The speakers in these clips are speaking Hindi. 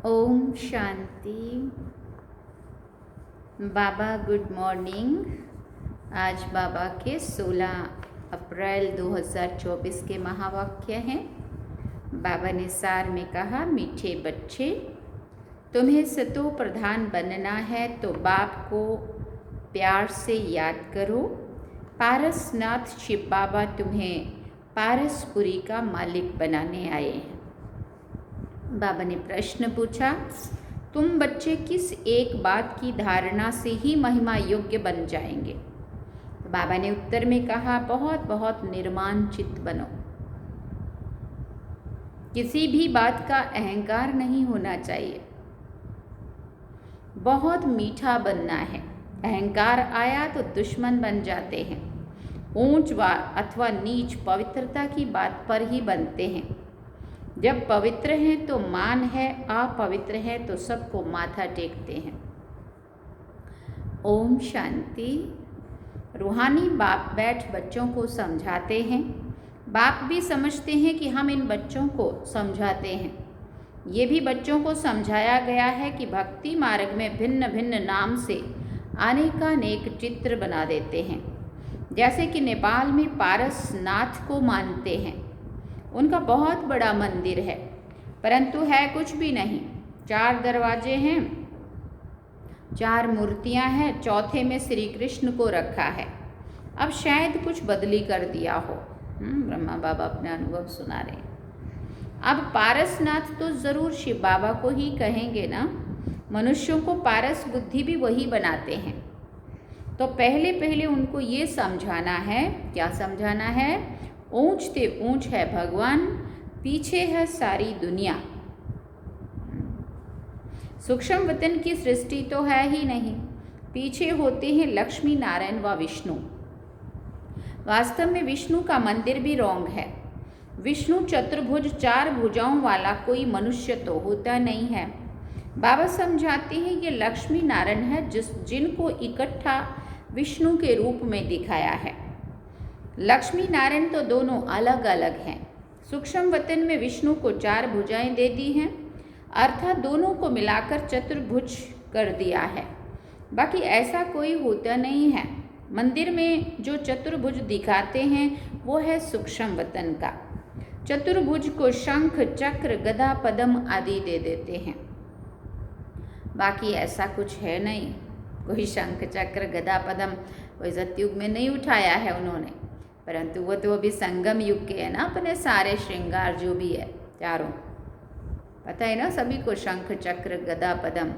ओम शांति। बाबा गुड मॉर्निंग। आज बाबा के 16 अप्रैल 2024 के महावाक्य हैं। बाबा ने सार में कहा, मीठे बच्चे, तुम्हें सतो प्रधान बनना है तो बाप को प्यार से याद करो। पारसनाथ शिव बाबा तुम्हें पारसपुरी का मालिक बनाने आए हैं। बाबा ने प्रश्न पूछा, तुम बच्चे किस एक बात की धारणा से ही महिमा योग्य बन जाएंगे? तो बाबा ने उत्तर में कहा, बहुत बहुत निर्माण चित्त बनो। किसी भी बात का अहंकार नहीं होना चाहिए। बहुत मीठा बनना है। अहंकार आया तो दुश्मन बन जाते हैं। ऊंच व अथवा नीच पवित्रता की बात पर ही बनते हैं। जब पवित्र हैं तो मान है, अपवित्र है तो सबको माथा टेकते हैं। ओम शांति। रूहानी बाप बैठ बच्चों को समझाते हैं। बाप भी समझते हैं कि हम इन बच्चों को समझाते हैं। ये भी बच्चों को समझाया गया है कि भक्ति मार्ग में भिन्न भिन्न नाम से अनेकानेक चित्र बना देते हैं। जैसे कि नेपाल में पारसनाथ को मानते हैं। उनका बहुत बड़ा मंदिर है, परंतु है कुछ भी नहीं। 4 दरवाजे हैं, 4 मूर्तियां हैं, चौथे में श्री कृष्ण को रखा है। अब शायद कुछ बदली कर दिया हो। ब्रह्मा बाबा अपने अनुभव सुना रहे हैं। अब पारसनाथ तो जरूर शिव बाबा को ही कहेंगे ना। मनुष्यों को पारस बुद्धि भी वही बनाते हैं। तो पहले उनको ये समझाना है। क्या समझाना है? ऊंच ते ऊंच है भगवान, पीछे है सारी दुनिया। सूक्ष्म वतन की सृष्टि तो है ही नहीं, पीछे होते हैं लक्ष्मी नारायण व विष्णु। वास्तव में विष्णु का मंदिर भी रोंग है। विष्णु चतुर्भुज 4 भुजाओं वाला कोई मनुष्य तो होता नहीं है। बाबा समझाते हैं ये लक्ष्मी नारायण है जिनको इकट्ठा विष्णु के रूप में दिखाया है। लक्ष्मी नारायण तो दोनों अलग अलग हैं। सूक्ष्म वतन में विष्णु को 4 भुजाएं दे दी हैं, अर्थात दोनों को मिलाकर चतुर्भुज कर दिया है। बाकी ऐसा कोई होता नहीं है। मंदिर में जो चतुर्भुज दिखाते हैं वो है सूक्ष्म वतन का। चतुर्भुज को शंख, चक्र, गदा, पद्म आदि दे देते हैं। बाकी ऐसा कुछ है नहीं। कोई शंख, चक्र, गदा, पद्म कोई सतयुग में नहीं उठाया है उन्होंने, परंतु वो तो अभी संगम युग के है ना। अपने सारे श्रृंगार जो भी है चारों, पता है ना सभी को, शंख, चक्र, गदा, पद्म।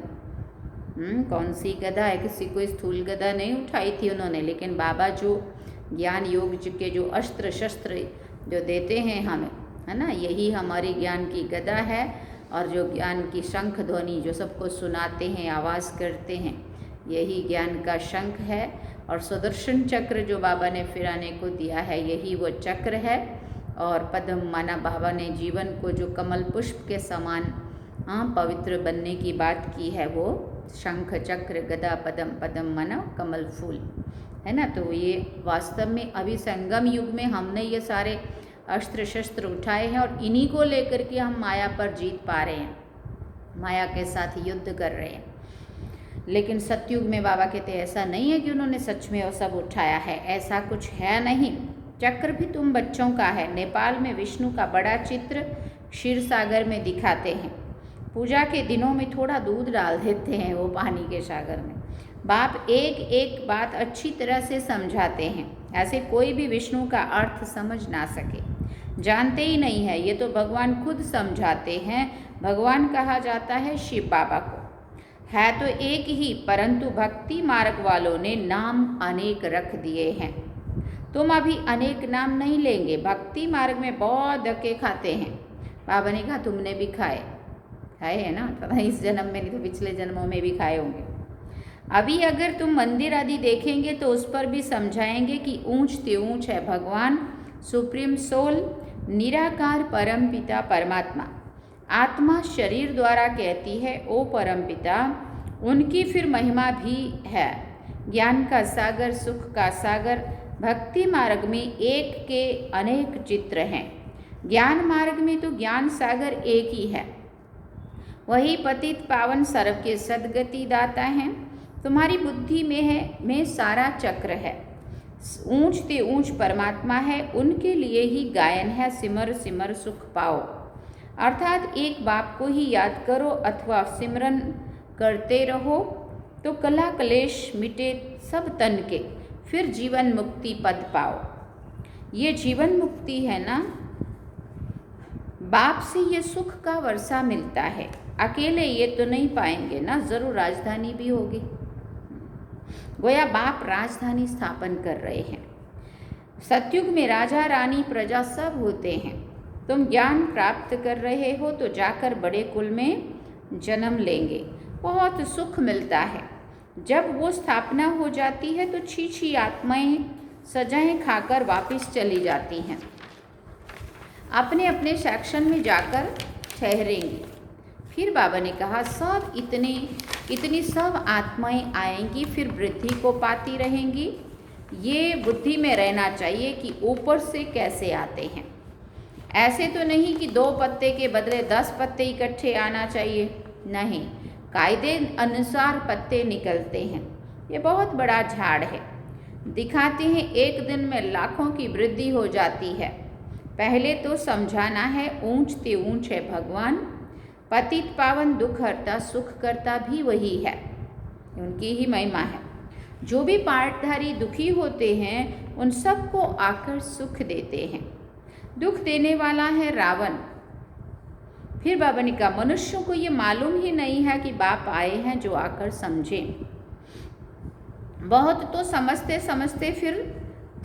कौन सी गदा है? किसी को स्थूल गदा नहीं उठाई थी उन्होंने, लेकिन बाबा जो ज्ञान योग के जो अस्त्र शस्त्र जो देते हैं हमें, है ना, यही हमारी ज्ञान की गदा है। और जो ज्ञान की शंख ध्वनि जो सबको सुनाते हैं, आवाज़ करते हैं, यही ज्ञान का शंख है। और सुदर्शन चक्र जो बाबा ने फिराने को दिया है, यही वो चक्र है। और पद्म माना बाबा ने जीवन को जो कमल पुष्प के समान पवित्र बनने की बात की है, वो शंख, चक्र, गदा, पद्म। पद्म माना कमल फूल, है ना। तो ये वास्तव में अभी संगम युग में हमने ये सारे अस्त्र शस्त्र उठाए हैं और इन्हीं को लेकर के हम माया पर जीत पा रहे हैं, माया के साथ युद्ध कर रहे हैं। लेकिन सतयुग में बाबा कहते हैं ऐसा नहीं है कि उन्होंने सच में वो सब उठाया है, ऐसा कुछ है नहीं। चक्र भी तुम बच्चों का है। नेपाल में विष्णु का बड़ा चित्र क्षीर सागर में दिखाते हैं। पूजा के दिनों में थोड़ा दूध डाल देते हैं वो पानी के सागर में। बाप एक एक बात अच्छी तरह से समझाते हैं, ऐसे कोई भी विष्णु का अर्थ समझ ना सके, जानते ही नहीं है। ये तो भगवान खुद समझाते हैं। भगवान कहा जाता है शिव बाबा को, है तो एक ही, परंतु भक्ति मार्ग वालों ने नाम अनेक रख दिए हैं। तुम अभी अनेक नाम नहीं लेंगे। भक्ति मार्ग में बहुत धक्के खाते हैं। बाबा ने कहा तुमने भी खाए है ना, पता इस जन्म में नहीं तो पिछले जन्मों में भी खाए होंगे। अभी अगर तुम मंदिर आदि देखेंगे तो उस पर भी समझाएंगे कि ऊंच ते ऊंच है भगवान, सुप्रीम सोल, निराकार परम पिता परमात्मा। आत्मा शरीर द्वारा कहती है ओ परमपिता, उनकी फिर महिमा भी है। ज्ञान का सागर, सुख का सागर। भक्ति मार्ग में एक के अनेक चित्र हैं। ज्ञान मार्ग में तो ज्ञान सागर एक ही है, वही पतित पावन सर्व के सद्गति दाता है। तुम्हारी बुद्धि में सारा चक्र है, ऊंच ते ऊंच परमात्मा है, उनके लिए ही गायन है सिमर सिमर सुख पाओ। अर्थात एक बाप को ही याद करो अथवा सिमरन करते रहो तो कला कलेश मिटे सब तन के, फिर जीवन मुक्ति पद पाओ। ये जीवन मुक्ति है ना, बाप से ये सुख का वर्षा मिलता है, अकेले ये तो नहीं पाएंगे ना, जरूर राजधानी भी होगी। गोया बाप राजधानी स्थापन कर रहे हैं। सतयुग में राजा रानी प्रजा सब होते हैं। तुम ज्ञान प्राप्त कर रहे हो तो जाकर बड़े कुल में जन्म लेंगे, बहुत सुख मिलता है। जब वो स्थापना हो जाती है तो छी आत्माएं सजाएं खाकर वापस चली जाती हैं, अपने अपने सेक्शन में जाकर ठहरेंगी। फिर बाबा ने कहा सब इतनी सब आत्माएं आएंगी, फिर वृद्धि को पाती रहेंगी। ये बुद्धि में रहना चाहिए कि ऊपर से कैसे आते हैं। ऐसे तो नहीं कि 2 पत्ते के बदले 10 पत्ते इकट्ठे आना चाहिए, नहीं, कायदे अनुसार पत्ते निकलते हैं। ये बहुत बड़ा झाड़ है, दिखाते हैं एक दिन में लाखों की वृद्धि हो जाती है। पहले तो समझाना है ऊंच ते ऊंच है भगवान, पतित पावन दुख हरता सुख करता भी वही है, उनकी ही महिमा है। जो भी पार्टधारी दुखी होते हैं उन सबको आकर सुख देते हैं। दुख देने वाला है रावण। फिर बाबा ने कहा मनुष्यों को ये मालूम ही नहीं है कि बाप आए हैं जो आकर समझें। बहुत तो समझते समझते फिर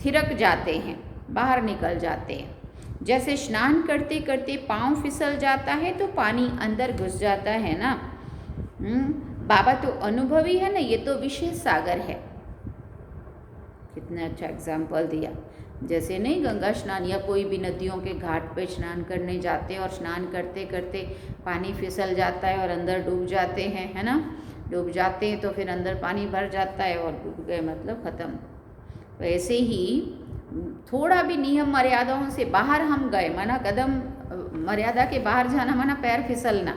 थिरक जाते हैं, बाहर निकल जाते हैं। जैसे स्नान करते करते पाँव फिसल जाता है तो पानी अंदर घुस जाता है ना। बाबा तो अनुभवी है ना, ये तो विशेष सागर है। कितना अच्छा एग्जाम्पल दिया। जैसे नहीं गंगा स्नान या कोई भी नदियों के घाट पे स्नान करने जाते हैं और स्नान करते करते पानी फिसल जाता है और अंदर डूब जाते हैं, है ना। डूब जाते हैं तो फिर अंदर पानी भर जाता है और डूब गए मतलब ख़त्म। वैसे ही थोड़ा भी नियम मर्यादाओं से बाहर हम गए, माना कदम मर्यादा के बाहर जाना, माना पैर फिसलना,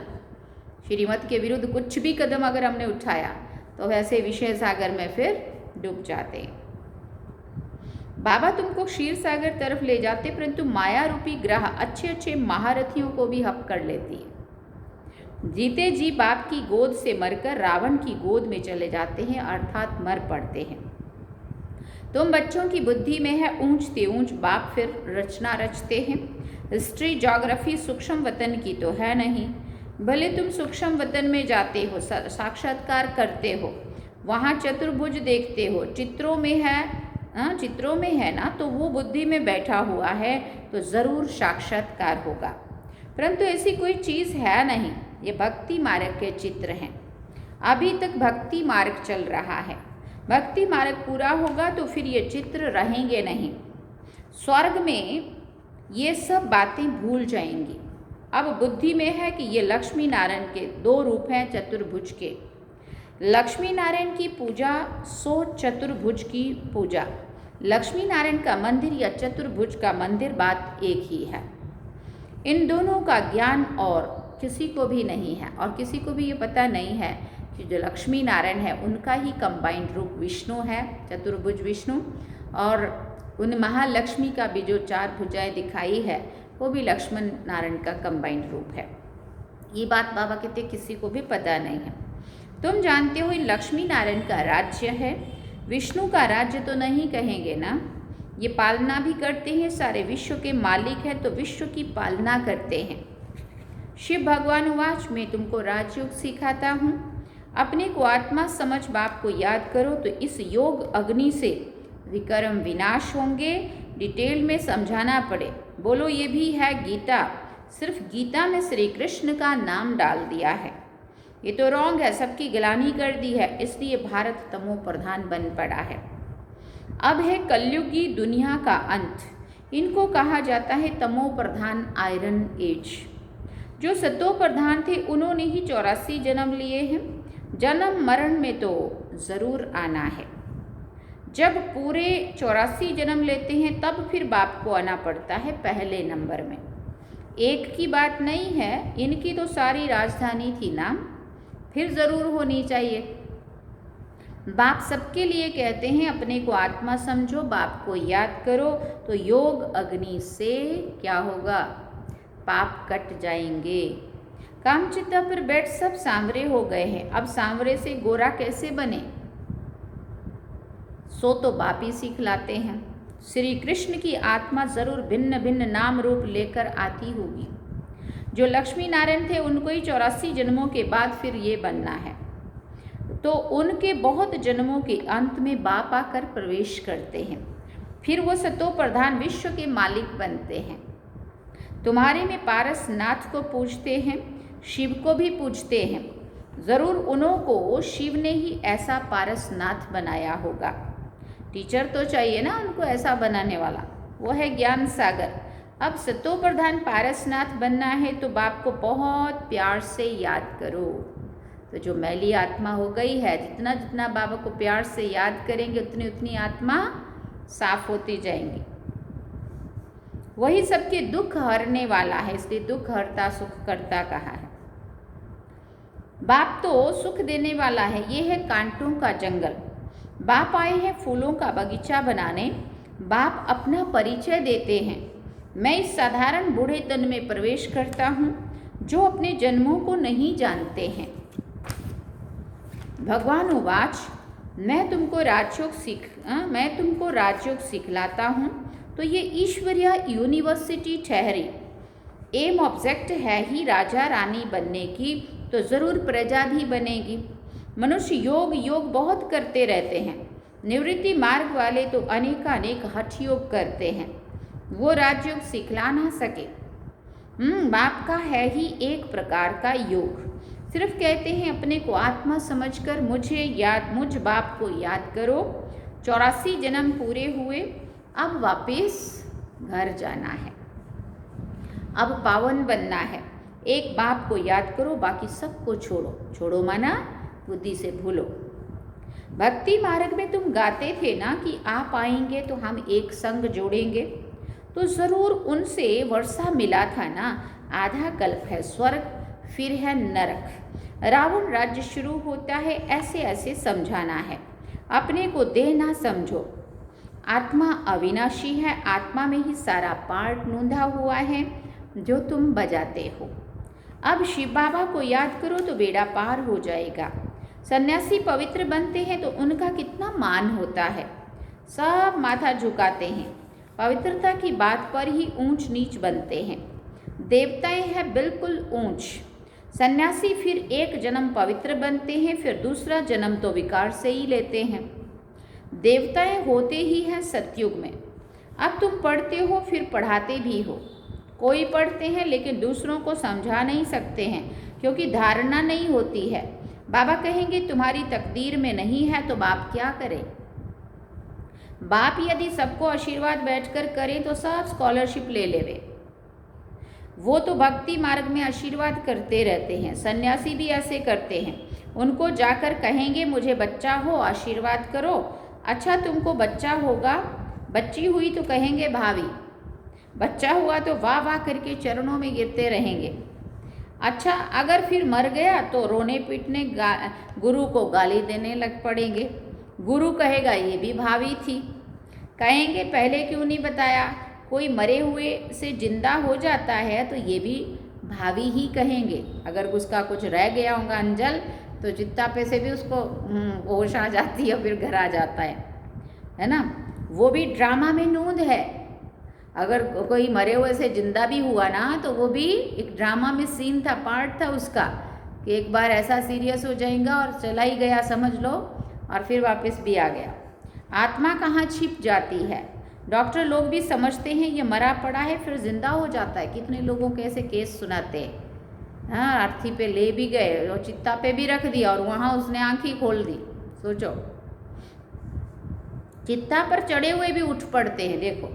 श्रीमत के विरुद्ध कुछ भी कदम अगर हमने उठाया तो वैसे विषय सागर में फिर डूब जाते हैं। बाबा तुमको क्षीर सागर तरफ ले जाते, परंतु माया रूपी ग्रह अच्छे अच्छे महारथियों को भी हप कर लेती है। जीते जी बाप की गोद से मरकर रावण की गोद में चले जाते हैं, अर्थात मर पड़ते हैं। तुम बच्चों की बुद्धि में है ऊंच ते ऊंच, बाप फिर रचना रचते हैं। हिस्ट्री ज्योग्राफी सूक्ष्म वतन की तो है नहीं। भले तुम सूक्ष्म वतन में जाते हो, साक्षात्कार करते हो, वहाँ चतुर्भुज देखते हो, चित्रों में है ना, तो वो बुद्धि में बैठा हुआ है तो ज़रूर साक्षात्कार होगा। परंतु ऐसी कोई चीज़ है नहीं, ये भक्ति मार्ग के चित्र हैं। अभी तक भक्ति मार्ग चल रहा है, भक्ति मार्ग पूरा होगा तो फिर ये चित्र रहेंगे नहीं। स्वर्ग में ये सब बातें भूल जाएंगी। अब बुद्धि में है कि ये लक्ष्मी नारायण के 2 रूप हैं चतुर्भुज के। लक्ष्मी नारायण की पूजा सो चतुर्भुज की पूजा। लक्ष्मी नारायण का मंदिर या चतुर्भुज का मंदिर बात एक ही है। इन दोनों का ज्ञान और किसी को भी नहीं है, और किसी को भी ये पता नहीं है कि जो लक्ष्मी नारायण है उनका ही कंबाइंड रूप विष्णु है, चतुर्भुज विष्णु, और उन महालक्ष्मी का भी जो 4 भुजाएं दिखाई है वो भी लक्ष्मण नारायण का कंबाइंड रूप है। ये बात बाबा कहते किसी को भी पता नहीं है। तुम जानते हो ये लक्ष्मी नारायण का राज्य है, विष्णु का राज्य तो नहीं कहेंगे ना। ये पालना भी करते हैं, सारे विश्व के मालिक हैं तो विश्व की पालना करते हैं। शिव भगवान उवाच, मैं तुमको राजयोग सिखाता हूँ, अपने को आत्मा समझ बाप को याद करो तो इस योग अग्नि से विकर्म विनाश होंगे। डिटेल में समझाना पड़े, बोलो ये भी है गीता, सिर्फ गीता में श्री कृष्ण का नाम डाल दिया है, ये तो रॉन्ग है, सबकी गिलानी कर दी है, इसलिए भारत तमो प्रधान बन पड़ा है। अब है कलयुगी दुनिया का अंत, इनको कहा जाता है तमो प्रधान आयरन एज। जो सतो प्रधान थे उन्होंने ही 84 जन्म लिए हैं। जन्म मरण में तो ज़रूर आना है। जब पूरे 84 जन्म लेते हैं तब फिर बाप को आना पड़ता है पहले नंबर में। एक की बात नहीं है, इनकी तो सारी राजधानी थी ना, फिर ज़रूर होनी चाहिए। बाप सबके लिए कहते हैं अपने को आत्मा समझो, बाप को याद करो, तो योग अग्नि से क्या होगा, पाप कट जाएंगे। कामचिता पर बैठ सब सांवरे हो गए हैं, अब सांवरे से गोरा कैसे बने, सो तो बाप ही सिखलाते हैं। श्री कृष्ण की आत्मा जरूर भिन्न भिन्न नाम रूप लेकर आती होगी। जो लक्ष्मी नारायण थे उनको ही 84 जन्मों के बाद फिर ये बनना है, तो उनके बहुत जन्मों के अंत में बाप आकर प्रवेश करते हैं, फिर वो सतो प्रधान विश्व के मालिक बनते हैं। तुम्हारे में पारस नाथ को पूजते हैं, शिव को भी पूजते हैं, ज़रूर उन्हों को शिव ने ही ऐसा पारस नाथ बनाया होगा। टीचर तो चाहिए ना उनको ऐसा बनाने वाला, वो है ज्ञान सागर। अब सतो प्रधान पारसनाथ बनना है तो बाप को बहुत प्यार से याद करो। तो जो मैली आत्मा हो गई है, जितना जितना बाबा को प्यार से याद करेंगे उतनी उतनी आत्मा साफ होती जाएंगी। वही सबके दुख हरने वाला है, इसलिए दुख हरता सुख करता कहा है। बाप तो सुख देने वाला है, ये है कांटों का जंगल। बाप आए हैं फूलों का बगीचा बनाने। बाप अपना परिचय देते हैं, मैं इस साधारण बूढ़े तन में प्रवेश करता हूँ जो अपने जन्मों को नहीं जानते हैं। भगवान उवाच, मैं तुमको राजयोग सिखलाता हूँ। तो ये ईश्वरीय यूनिवर्सिटी ठहरी। एम ऑब्जेक्ट है ही राजा रानी बनने की, तो ज़रूर प्रजा भी बनेगी। मनुष्य योग योग बहुत करते रहते हैं, निवृत्ति मार्ग वाले तो अनेकानेक हठ योग करते हैं, वो राजयोग सिखला ना सके। बाप का है ही एक प्रकार का योग, सिर्फ कहते हैं अपने को आत्मा समझकर मुझ बाप को याद करो। 84 जन्म पूरे हुए, अब वापस घर जाना है, अब पावन बनना है। एक बाप को याद करो, बाकी सबको छोड़ो। छोड़ो माना बुद्धि से भूलो। भक्ति मार्ग में तुम गाते थे ना कि आप आएंगे तो हम एक संग जोड़ेंगे, तो ज़रूर उनसे वर्षा मिला था ना। आधा कल्प है स्वर्ग, फिर है नरक, रावण राज्य शुरू होता है, ऐसे ऐसे समझाना है। अपने को देह ना समझो, आत्मा अविनाशी है, आत्मा में ही सारा पार्ट नूंधा हुआ है जो तुम बजाते हो। अब शिव बाबा को याद करो तो बेड़ा पार हो जाएगा। सन्यासी पवित्र बनते हैं तो उनका कितना मान होता है, सब माथा झुकाते हैं, पवित्रता की बात पर ही ऊंच नीच बनते हैं। देवताएं हैं बिल्कुल ऊंच, सन्यासी फिर एक जन्म पवित्र बनते हैं, फिर दूसरा जन्म तो विकार से ही लेते हैं। देवताएं होते ही हैं सतयुग में। अब तुम पढ़ते हो फिर पढ़ाते भी हो। कोई पढ़ते हैं लेकिन दूसरों को समझा नहीं सकते हैं, क्योंकि धारणा नहीं होती है। बाबा कहेंगे तुम्हारी तकदीर में नहीं है तो बाप क्या करे। बाप यदि सबको आशीर्वाद बैठकर करे तो सब स्कॉलरशिप ले लेवे। वो तो भक्ति मार्ग में आशीर्वाद करते रहते हैं, सन्यासी भी ऐसे करते हैं। उनको जाकर कहेंगे मुझे बच्चा हो आशीर्वाद करो। अच्छा तुमको बच्चा होगा, बच्ची हुई तो कहेंगे भाभी, बच्चा हुआ तो वाह वाह करके चरणों में गिरते रहेंगे। अच्छा अगर फिर मर गया तो रोने पीटने गुरु को गाली देने लग पड़ेंगे। गुरु कहेगा ये भी भावी थी, कहेंगे पहले क्यों नहीं बताया। कोई मरे हुए से जिंदा हो जाता है तो ये भी भावी ही कहेंगे। अगर उसका कुछ रह गया होगा अंजल तो चित्ता पे से भी उसको होश आ जाती है, फिर घर आ जाता है ना। वो भी ड्रामा में नूंद है। अगर कोई मरे हुए से जिंदा भी हुआ ना तो वो भी एक ड्रामा में सीन था, पार्ट था उसका, कि एक बार ऐसा सीरियस हो जाएगा और चला ही गया समझ लो, और फिर वापस भी आ गया। आत्मा कहाँ छिप जाती है। डॉक्टर लोग भी समझते हैं ये मरा पड़ा है फिर जिंदा हो जाता है। कितने लोगों के ऐसे केस सुनाते हैं। हाँ, अर्थी पे ले भी गए और चित्ता पे भी रख दिया और वहाँ उसने आँख ही खोल दी। सोचो, चित्ता पर चढ़े हुए भी उठ पड़ते हैं। देखो,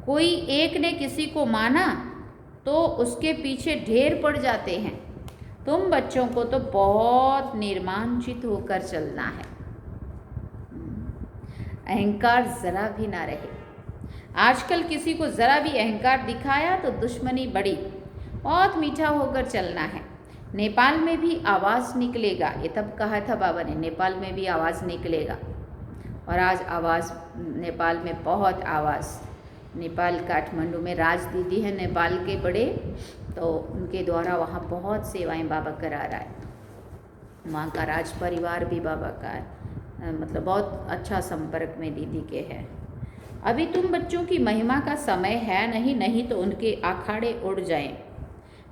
कोई एक ने किसी को माना तो उसके पीछे ढेर पड़ जाते हैं। तुम बच्चों को तो बहुत निर्मांचित होकर चलना है, अहंकार जरा भी ना रहे। आजकल किसी को ज़रा भी अहंकार दिखाया तो दुश्मनी बढ़ी। बहुत मीठा होकर चलना है। नेपाल में भी आवाज़ निकलेगा, ये तब कहा था बाबा ने, नेपाल में भी आवाज़ निकलेगा। और आज आवाज़ नेपाल में बहुत आवाज़। नेपाल काठमांडू में राज दीदी है नेपाल के बड़े, तो उनके द्वारा वहाँ बहुत सेवाएं बाबा करा रहा है। वहाँ का राज परिवार भी बाबा का है, मतलब बहुत अच्छा संपर्क में दीदी के है। अभी तुम बच्चों की महिमा का समय है नहीं तो उनके अखाड़े उड़ जाएं,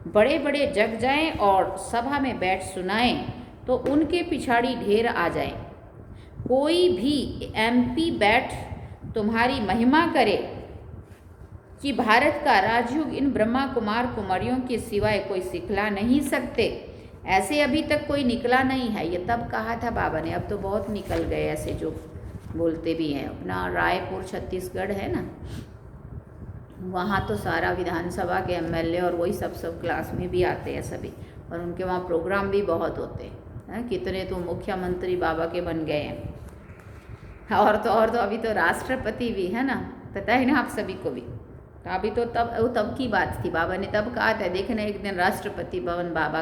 बड़े बड़े जग जाएं और सभा में बैठ सुनाएं तो उनके पिछाड़ी ढेर आ जाएं। कोई भी MP बैठ तुम्हारी महिमा करे कि भारत का राजयुग इन ब्रह्मा कुमार कुमारियों के सिवाय कोई सिखला नहीं सकते। ऐसे अभी तक कोई निकला नहीं है, ये तब कहा था बाबा ने। अब तो बहुत निकल गए ऐसे जो बोलते भी हैं। अपना रायपुर छत्तीसगढ़ है ना, वहाँ तो सारा विधानसभा के MLA और वही सब क्लास में भी आते हैं सभी, और उनके वहाँ प्रोग्राम भी बहुत होते हैं। कितने तो मुख्यमंत्री बाबा के बन गए हैं, और तो अभी तो राष्ट्रपति भी है ना, पता है ना आप सभी को भी। तो अभी तो तब की बात थी, बाबा ने तब कहा था देखना एक दिन राष्ट्रपति भवन बाबा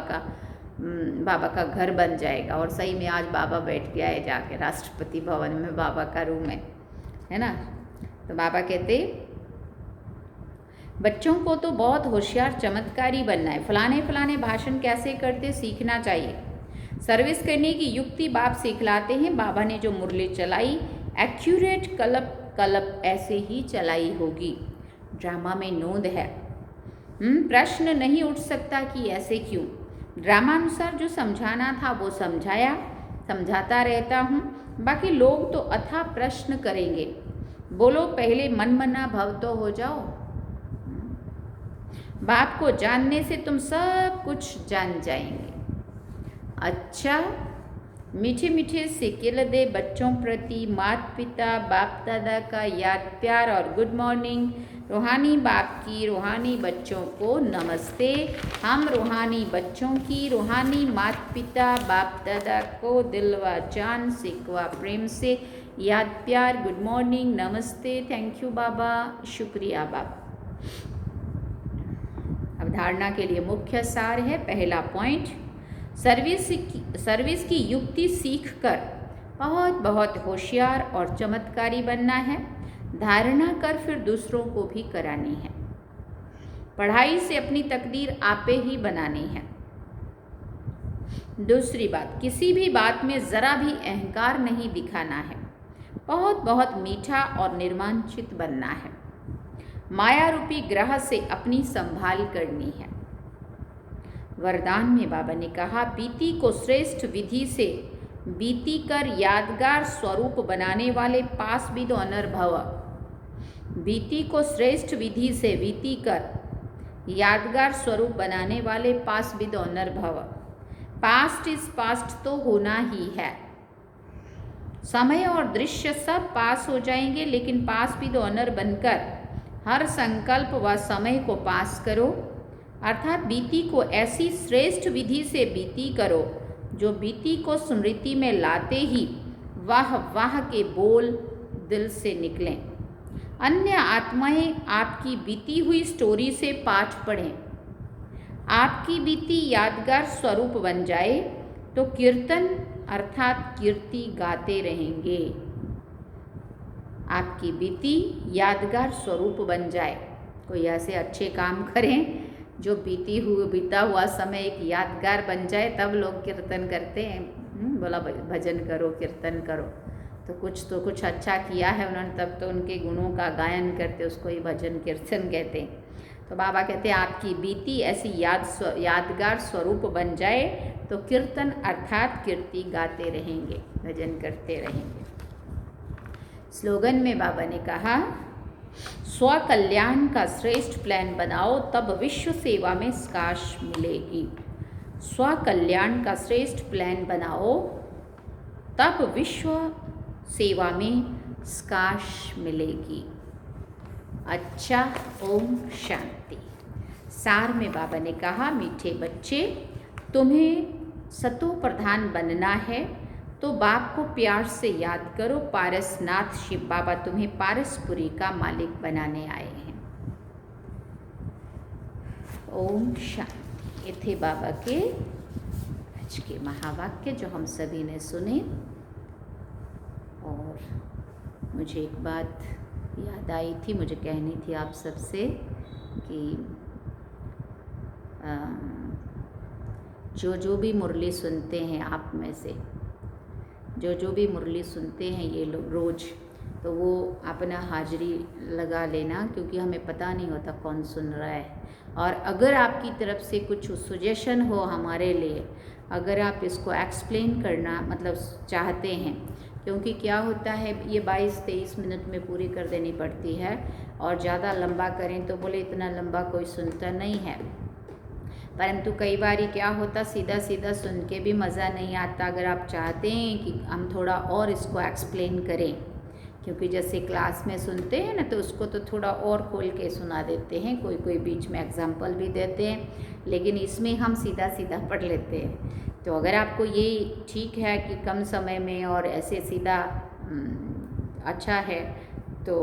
का घर बन जाएगा। और सही में आज बाबा बैठ गया है जाके राष्ट्रपति भवन में, बाबा का रूम है ना। तो बाबा कहते बच्चों को तो बहुत होशियार चमत्कारी बनना है, फलाने भाषण कैसे करते सीखना चाहिए। सर्विस करने की युक्ति बाप सिखलाते हैं। बाबा ने जो मुरली चलाई एक्यूरेट कलप ऐसे ही चलाई होगी। ड्रामा में नोंद है। प्रश्न नहीं उठ सकता कि ऐसे क्यों। ड्रामानुसार जो समझाना था वो समझाता रहता हूँ। बाकी लोग तो अथाह प्रश्न करेंगे। बोलो पहले मनमना भव तो हो जाओ। बाप को जानने से तुम सब कुछ जान जाएंगे। अच्छा, मीठे मीठे सिक्के दे बच्चों प्रति माता पिता बाप दादा का याद प्यार और गुड मॉर्निंग। रूहानी बाप की रूहानी बच्चों को नमस्ते। हम रूहानी बच्चों की रूहानी माता पिता बाप दादा को दिल व जान सिकवा प्रेम से याद प्यार गुड मॉर्निंग नमस्ते। थैंक यू बाबा, शुक्रिया बाबा। अवधारणा के लिए मुख्य सार है। पहला पॉइंट, सर्विस की युक्ति सीखकर बहुत होशियार और चमत्कारी बनना है। धारणा कर फिर दूसरों को भी करानी है। पढ़ाई से अपनी तकदीर आपे ही बनानी है। दूसरी बात, किसी भी बात में ज़रा भी अहंकार नहीं दिखाना है। बहुत मीठा और निर्मांचित बनना है। माया रूपी ग्रह से अपनी संभाल करनी है। वरदान में बाबा ने कहा बीती को श्रेष्ठ विधि से बीती कर यादगार स्वरूप बनाने वाले पास विद ऑनर भव। बीती को श्रेष्ठ विधि से बीती कर यादगार स्वरूप बनाने वाले पास विद ऑनर भव। पास्ट इज पास्ट तो होना ही है। समय और दृश्य सब पास हो जाएंगे, लेकिन पास विद ऑनर बनकर हर संकल्प व समय को पास करो। अर्थात बीती को ऐसी श्रेष्ठ विधि से बीती करो जो बीती को स्मृति में लाते ही वाह वाह के बोल दिल से निकलें। अन्य आत्माएं आपकी बीती हुई स्टोरी से पाठ पढ़ें। आपकी बीती यादगार स्वरूप बन जाए तो कीर्तन अर्थात कीर्ति गाते रहेंगे। आपकी बीती यादगार स्वरूप बन जाए। कोई ऐसे अच्छे काम करें जो बीता हुआ समय एक यादगार बन जाए, तब लोग कीर्तन करते हैं। बोला भजन करो कीर्तन करो, तो कुछ अच्छा किया है उन्होंने, तब तो उनके गुणों का गायन करते, उसको ही भजन कीर्तन कहते हैं। तो बाबा कहते हैं आपकी बीती ऐसी यादगार स्वरूप बन जाए तो कीर्तन अर्थात कीर्ति गाते रहेंगे, भजन करते रहेंगे। स्लोगन में बाबा ने कहा स्व कल्याण का श्रेष्ठ प्लान बनाओ तब विश्व सेवा में स्काश मिलेगी। स्व कल्याण का श्रेष्ठ प्लान बनाओ तब विश्व सेवा में स्काश मिलेगी। अच्छा, ओम शांति। सार में बाबा ने कहा मीठे बच्चे, तुम्हें सतो प्रधान बनना है। तो बाप को प्यार से याद करो, पारसनाथ शिव बाबा तुम्हें पारसपुरी का मालिक बनाने आए हैं। ओम शांति। ये थे बाबा के आज के महावाक्य जो हम सभी ने सुने। और मुझे एक बात याद आई थी, मुझे कहनी थी आप सबसे कि जो भी मुरली सुनते हैं आप में से, जो भी मुरली सुनते हैं ये लोग रोज़, तो वो अपना हाजिरी लगा लेना, क्योंकि हमें पता नहीं होता कौन सुन रहा है। और अगर आपकी तरफ से कुछ सजेशन हो हमारे लिए, अगर आप इसको एक्सप्लेन करना मतलब चाहते हैं, क्योंकि क्या होता है ये 22-23 मिनट में पूरी कर देनी पड़ती है, और ज़्यादा लंबा करें तो बोले इतना लंबा कोई सुनता नहीं है। परंतु कई बार क्या होता, सीधा सीधा सुन के भी मज़ा नहीं आता। अगर आप चाहते हैं कि हम थोड़ा और इसको एक्सप्लेन करें, क्योंकि जैसे क्लास में सुनते हैं ना, तो उसको तो थोड़ा और खोल के सुना देते हैं, कोई बीच में एग्जाम्पल भी देते हैं, लेकिन इसमें हम सीधा सीधा पढ़ लेते हैं। तो अगर आपको ये ठीक है कि कम समय में और ऐसे सीधा अच्छा है, तो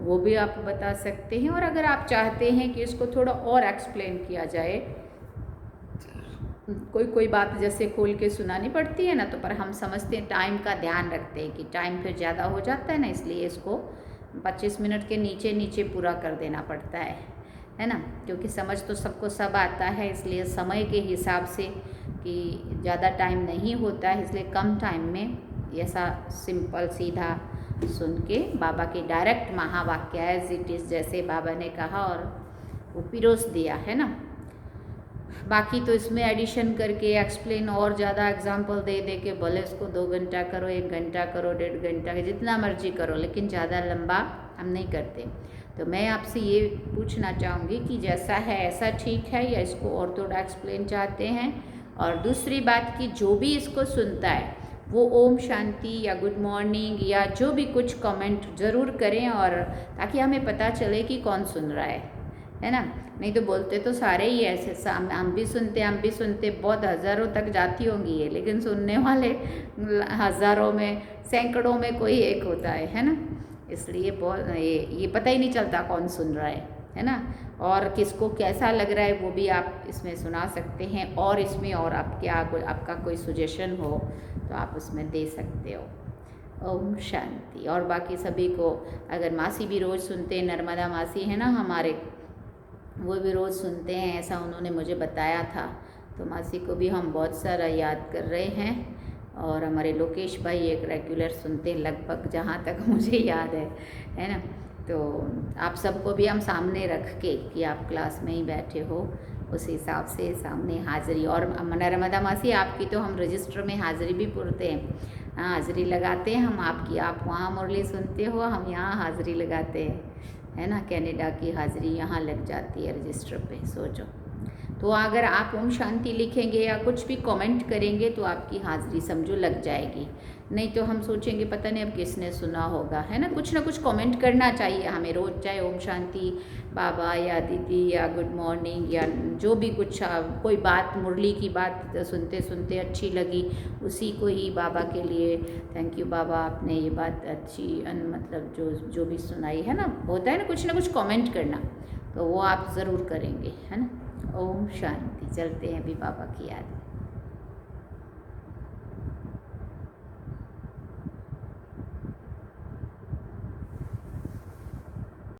वो भी आप बता सकते हैं। और अगर आप चाहते हैं कि इसको थोड़ा और एक्सप्लेन किया जाए, कोई बात जैसे खोल के सुनानी पड़ती है ना, तो पर हम समझते हैं, टाइम का ध्यान रखते हैं कि टाइम फिर ज़्यादा हो जाता है ना, इसलिए इसको 25 मिनट के नीचे पूरा कर देना पड़ता है ना, क्योंकि समझ तो सबको सब आता है, इसलिए समय के हिसाब से कि ज़्यादा टाइम नहीं होता है, इसलिए कम टाइम में ऐसा सिंपल सीधा सुन के बाबा के डायरेक्ट महावाक्य एज इट इज़ जैसे बाबा ने कहा और वो पिरोस दिया है ना। बाकी तो इसमें एडिशन करके एक्सप्लेन और ज़्यादा एग्जाम्पल दे के भले उसको 2 घंटा करो, 1 घंटा करो, 1.5 घंटा, जितना मर्जी करो, लेकिन ज़्यादा लंबा हम नहीं करते। तो मैं आपसे ये पूछना चाहूँगी कि जैसा है ऐसा ठीक है, या इसको और थोड़ा एक्सप्लेन चाहते हैं। और दूसरी बात कि जो भी इसको सुनता है वो ओम शांति या गुड मॉर्निंग या जो भी कुछ कमेंट ज़रूर करें, और ताकि हमें पता चले कि कौन सुन रहा है ना। नहीं तो बोलते तो सारे ही ऐसे, हम भी सुनते बहुत हज़ारों तक जाती होंगी ये, लेकिन सुनने वाले हज़ारों में सैकड़ों में कोई एक होता है ना। इसलिए बहुत ये पता ही नहीं चलता कौन सुन रहा है ना। और किसको कैसा लग रहा है वो भी आप इसमें सुना सकते हैं, और इसमें और आपका कोई सजेशन हो तो आप उसमें दे सकते हो। ओम शांति। और बाकी सभी को, अगर मासी भी रोज़ सुनते हैं, नर्मदा मासी है ना हमारे, वो भी रोज़ सुनते हैं, ऐसा उन्होंने मुझे बताया था। तो मासी को भी हम बहुत सारा याद कर रहे हैं। और हमारे लोकेश भाई एक रेगुलर सुनते हैं लगभग, जहाँ तक मुझे याद है ना। तो आप सबको भी हम सामने रख के कि आप क्लास में ही बैठे हो, उस हिसाब से सामने हाज़िरी। और नर्मदा मासी आपकी तो हम रजिस्टर में हाज़िरी भी पुरते हैं, हाज़िरी लगाते हैं हम आपकी। आप वहाँ मुरली सुनते हो, हम यहाँ हाज़िरी लगाते हैं, है ना। कनाडा की हाज़िरी यहाँ लग जाती है रजिस्टर पे, सोचो। तो अगर आप ओम शांति लिखेंगे या कुछ भी कमेंट करेंगे तो आपकी हाज़िरी समझो लग जाएगी। नहीं तो हम सोचेंगे पता नहीं अब किसने सुना होगा, है ना। कुछ ना कुछ कमेंट करना चाहिए हमें रोज़, चाहे ओम शांति बाबा या दीदी या गुड मॉर्निंग या जो भी कुछ, कोई बात मुरली की बात सुनते सुनते अच्छी लगी, उसी को ही बाबा के लिए थैंक यू बाबा, आपने ये बात अच्छी मतलब जो भी सुनाई है ना, होता है ना कुछ कमेंट करना, तो वो आप ज़रूर करेंगे, है ना। ओम शांति। चलते हैं अभी बाबा की याद।